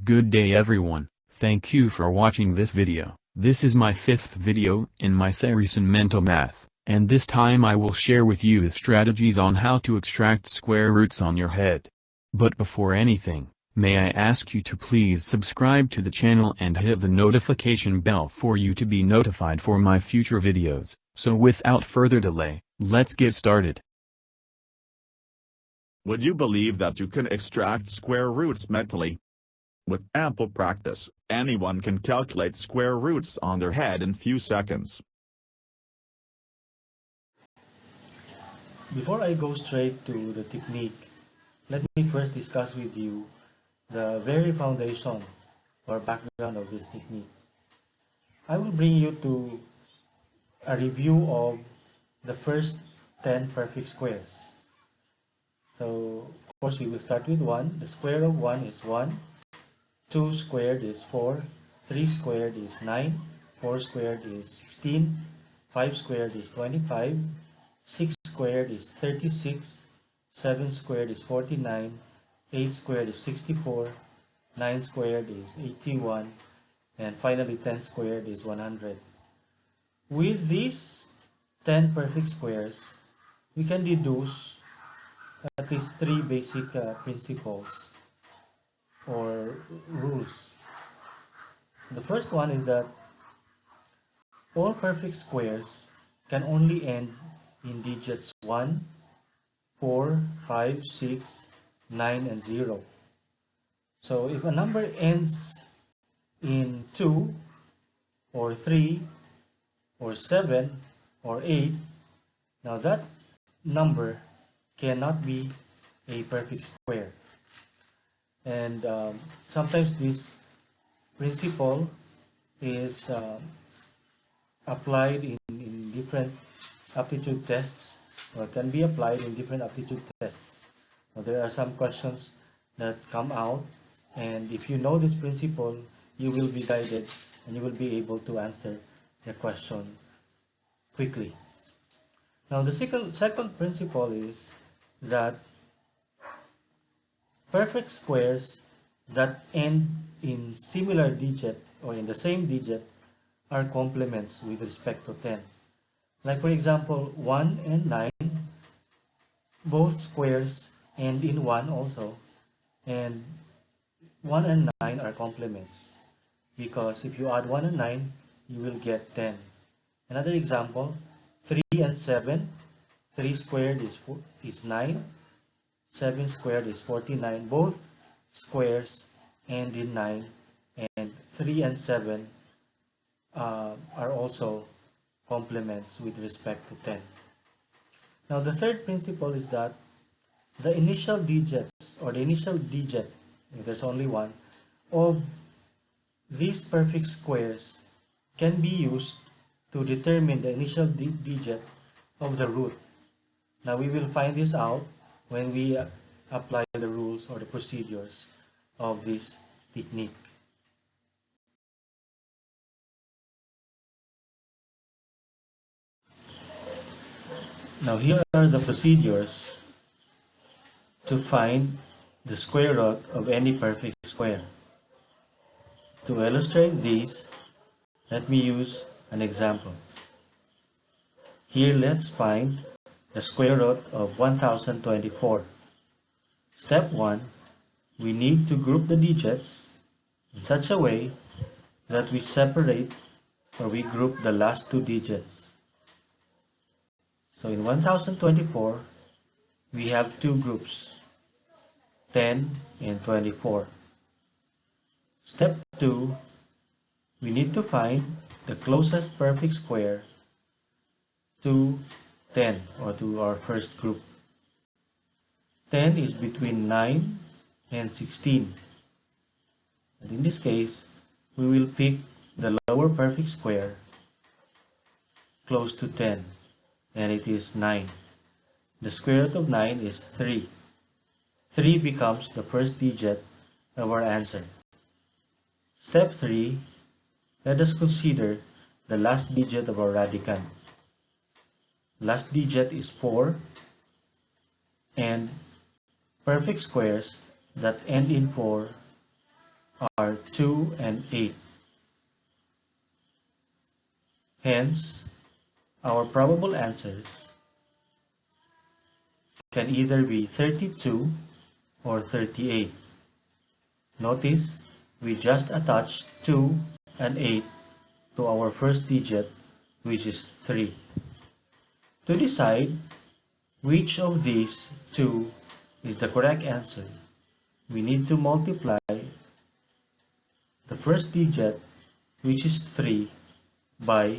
Good day everyone, thank you for watching this video. This is my 5th video in my series in mental math, and this time I will share with you the strategies on how to extract square roots on your head. But before anything, may I ask you to please subscribe to the channel and hit the notification bell for you to be notified for my future videos. So without further delay, let's get started. Would you believe that you can extract square roots mentally? With ample practice, anyone can calculate square roots on their head in few seconds. Before I go straight to the technique, let me first discuss with you the very foundation or background of this technique. I will bring you to a review of the first 10 perfect squares. So, of course, we will start with 1. The square of 1 is 1. 2 squared is 4, 3 squared is 9, 4 squared is 16, 5 squared is 25, 6 squared is 36, 7 squared is 49, 8 squared is 64, 9 squared is 81, and finally 10 squared is 100. With these 10 perfect squares, we can deduce at least 3 basic principles or rules. The first one is that all perfect squares can only end in digits 1, 4, 5, 6, 9, and 0. So if a number ends in 2, or 3, or 7, or 8, now that number cannot be a perfect square. And sometimes this principle is applied in different aptitude tests, or can be applied in different aptitude tests. Now, there are some questions that come out, and if you know this principle, you will be guided and you will be able to answer the question quickly. Now, the second principle is that perfect squares that end in similar digit or in the same digit are complements with respect to 10. Like for example, 1 and 9, both squares end in 1 also, and 1 and 9 are complements because if you add 1 and 9, you will get 10. Another example, 3 and 7, 3 squared is 9, 7 squared is 49. Both squares end in 9, and 3 and 7 are also complements with respect to 10. Now the third principle is that the initial digits, or the initial digit, if there's only one, of these perfect squares can be used to determine the initial digit of the root. Now we will find this out when we apply the rules or the procedures of this technique. Now here are the procedures to find the square root of any perfect square. To illustrate this, let me use an example. Here let's find the square root of 1024. Step 1, we need to group the digits in such a way that we separate or we group the last 2 digits. So in 1024, we have 2 groups, 10 and 24. Step 2, we need to find the closest perfect square to 10 or to our first group. 10 is between 9 and 16. And in this case, we will pick the lower perfect square close to 10, and it is 9. The square root of 9 is 3. 3 becomes the first digit of our answer. Step 3, let us consider the last digit of our radicand. Last digit is 4, and perfect squares that end in 4 are 2 and 8. Hence, our probable answers can either be 32 or 38. Notice, we just attached 2 and 8 to our first digit, which is 3. To decide which of these two is the correct answer, we need to multiply the first digit, which is 3, by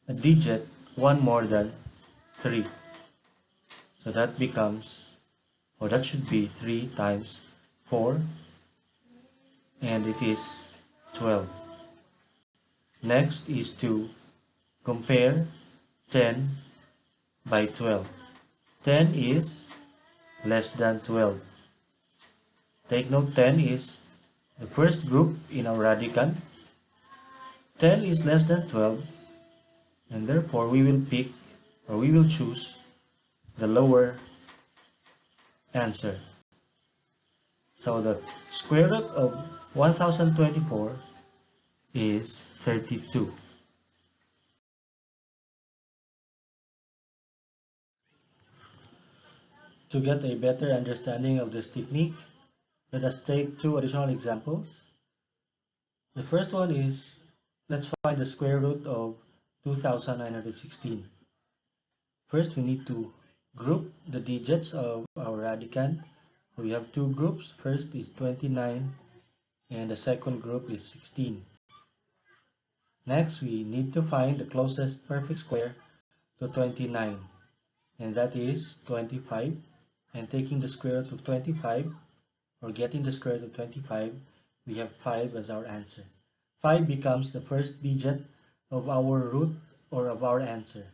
a digit 1 more than 3. So that becomes, or that should be 3 times 4, and it is 12. Next is to compare 10 by 12. 10 is less than 12. Take note, 10 is the first group in our radicand. 10 is less than 12, and therefore we will pick, or we will choose the lower answer. So the square root of 1024 is 32. To get a better understanding of this technique, let us take two additional examples. The first one is, let's find the square root of 2916. First, we need to group the digits of our radicand. We have two groups. First is 29 and the second group is 16. Next, we need to find the closest perfect square to 29, and that is 25. And taking the square root of 25, or getting the square root of 25, we have 5 as our answer. 5 becomes the first digit of our root, or of our answer.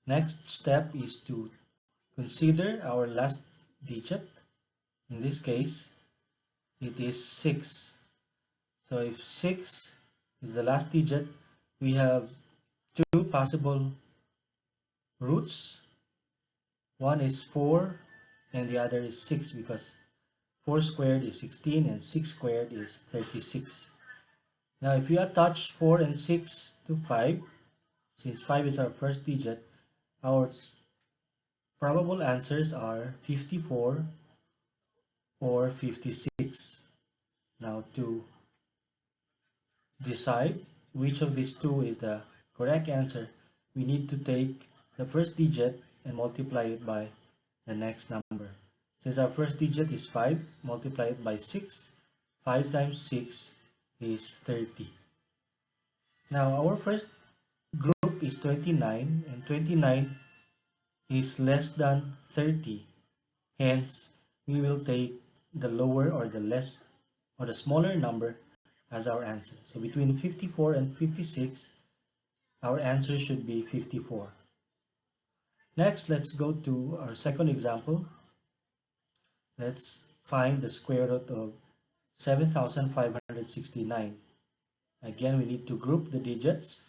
Next step is to consider our last digit. In this case, it is 6. So if 6 is the last digit, we have two possible roots. One is 4 and the other is 6, because 4 squared is 16 and 6 squared is 36. Now if we attach 4 and 6 to 5, since 5 is our first digit, our probable answers are 54 or 56. Now to decide which of these two is the correct answer, we need to take the first digit and multiply it by the next number. Since our first digit is 5, multiply it by 6. 5 times 6 is 30. Now our first group is 29, and 29 is less than 30. Hence, we will take the lower, or the less, or the smaller number as our answer. So between 54 and 56, our answer should be 54. Next, let's go to our second example. Let's find the square root of 7569. Again, we need to group the digits.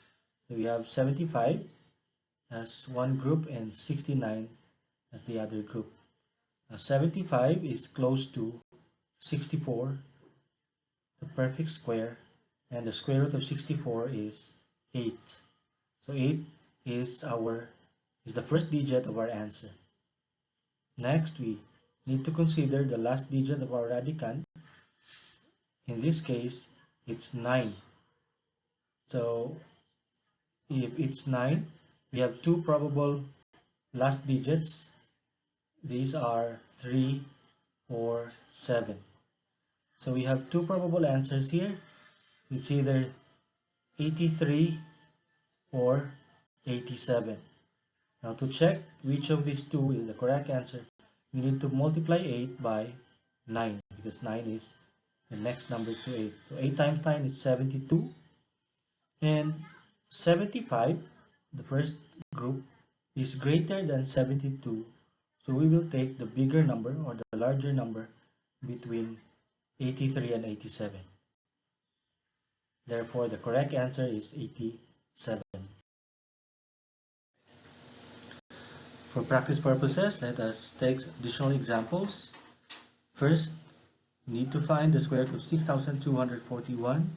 So we have 75 as one group and 69 as the other group. Now 75 is close to 64, the perfect square, and the square root of 64 is 8. So 8 is the first digit of our answer. Next, we need to consider the last digit of our radicand. In this case, it's 9. So if it's 9, we have two probable last digits. These are 3 or 7. So we have two probable answers here. It's either 83 or 87. Now to check which of these two is the correct answer, we need to multiply 8 by 9, because 9 is the next number to 8. So 8 times 9 is 72. And 75, the first group, is greater than 72. So we will take the bigger number, or the larger number, between 83 and 87. Therefore, the correct answer is 87. For practice purposes, let us take additional examples. First, We need to find the square root of 6,241.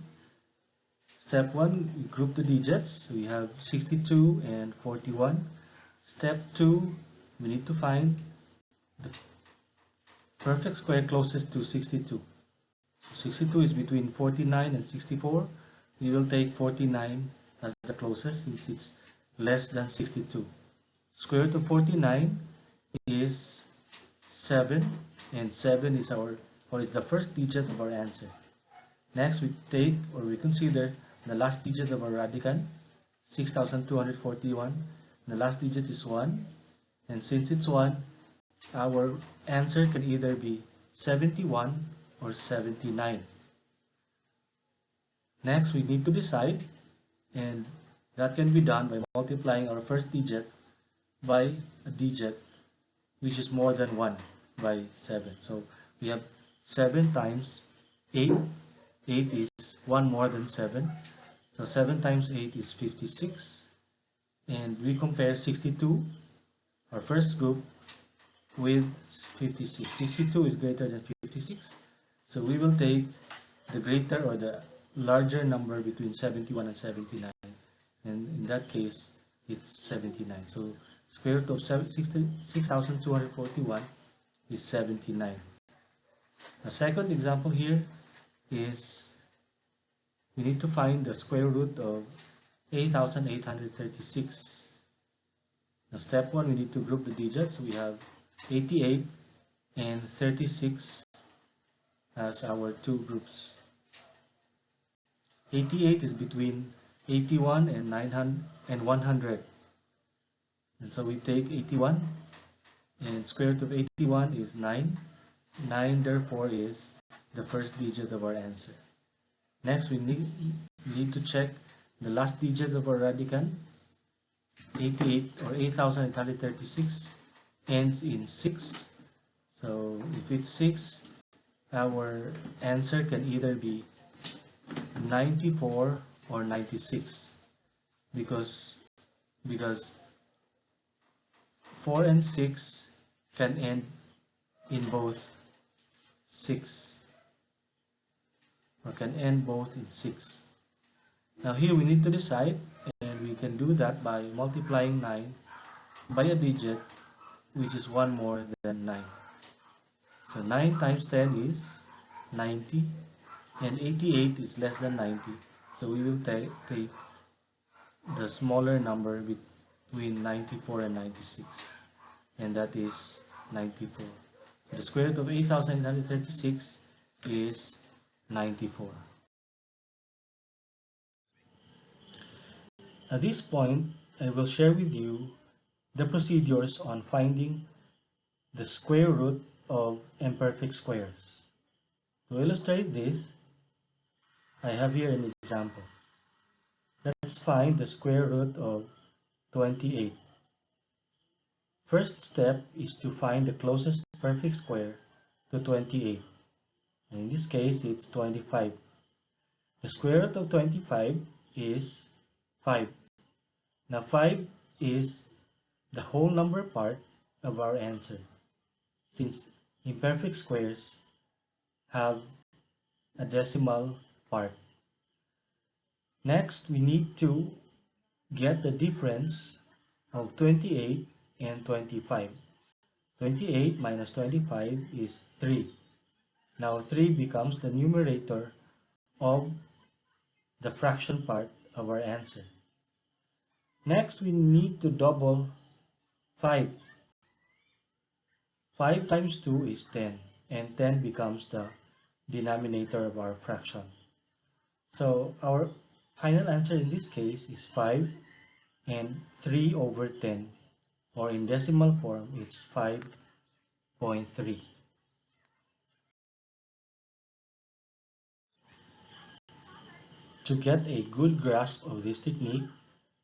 Step 1, we group the digits. We have 62 and 41. Step 2, we need to find the perfect square closest to 62. 62 is between 49 and 64. We will take 49 as the closest since it's less than 62. Square root of 49 is 7, and 7 is the first digit of our answer. Next, we take or we consider the last digit of our radicand, 6,241. The last digit is 1, and since it's 1, our answer can either be 71 or 79. Next, we need to decide, and that can be done by multiplying our first digit by a digit which is more than 1 by 7. So we have 7 times 8. 8 is 1 more than 7. So 7 times 8 is 56. And we compare 62, our first group, with 56. 62 is greater than 56. So we will take the greater or the larger number between 71 and 79. And in that case, it's 79. So square root of 6,241 is 79. The second example here is we need to find the square root of 8,836. Now step 1, we need to group the digits. We have 88 and 36 as our two groups. 88 is between 81 and 100. And so we take 81, and square root of 81 is 9. 9 therefore is the first digit of our answer. Next, we need to check the last digit of our radicand. 88 or 8,836 ends in 6. So if it's 6, our answer can either be 94 or 96 because 4 and 6 can end in both 6 or can end both in 6. Now here we need to decide, and we can do that by multiplying 9 by a digit which is 1 more than 9. So 9 times 10 is 90, and 88 is less than 90. So we will take the smaller number between 94 and 96, and that is 94. So the square root of 8,836 is 94. At this point, I will share with you the procedures on finding the square root of imperfect squares. To illustrate this, I have here an example. Let's find the square root of 28. First step is to find the closest perfect square to 28. And in this case, it's 25. The square root of 25 is 5. Now 5 is the whole number part of our answer, since imperfect squares have a decimal part. Next, we need to get the difference of 28 and 25. 28 minus 25 is 3. Now 3 becomes the numerator of the fraction part of our answer. Next, we need to double 5. 5 times 2 is 10, and 10 becomes the denominator of our fraction. So our final answer in this case is 5 and 3 over 10, or in decimal form, it's 5.3. To get a good grasp of this technique,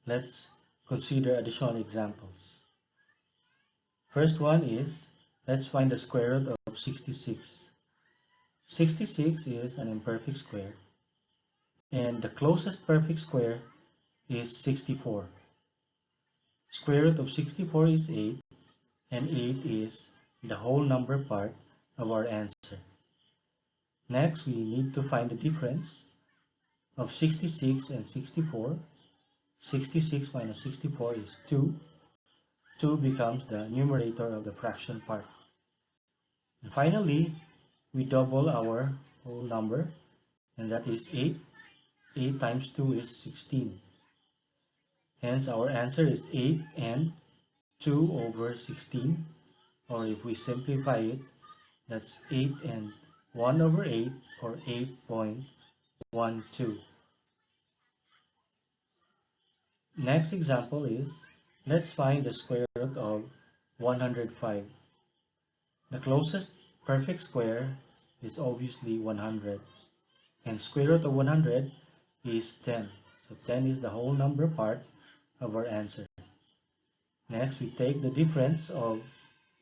let's consider additional examples. First one is, let's find the square root of 66. 66 is an imperfect square, and the closest perfect square is 64. Square root of 64 is 8, and 8 is the whole number part of our answer. Next, we need to find the difference of 66 and 64. 66 minus 64 is 2. 2 becomes the numerator of the fraction part. And finally, we double our whole number, and that is 8. 8 times 2 is 16. Hence, our answer is 8 and 2 over 16, or if we simplify it, that's 8 and 1 over 8, or 8.12. Next example is, let's find the square root of 105. The closest perfect square is obviously 100, and square root of 100 is 10. So 10 is the whole number part of our answer. Next, we take the difference of,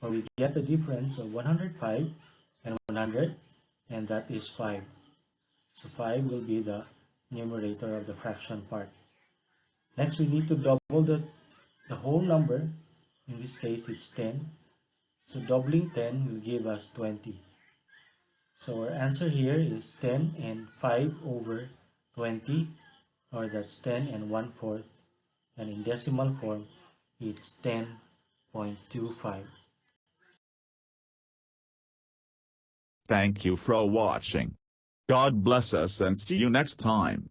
or we get the difference of 105 and 100, and that is 5. So 5 will be the numerator of the fraction part. Next, we need to double the whole number. In this case, it's 10. So doubling 10 will give us 20. So our answer here is 10 and 5 over 20, or that's 10 and 1/4. And in decimal form, it's 10.25. Thank you for watching. God bless us and see you next time.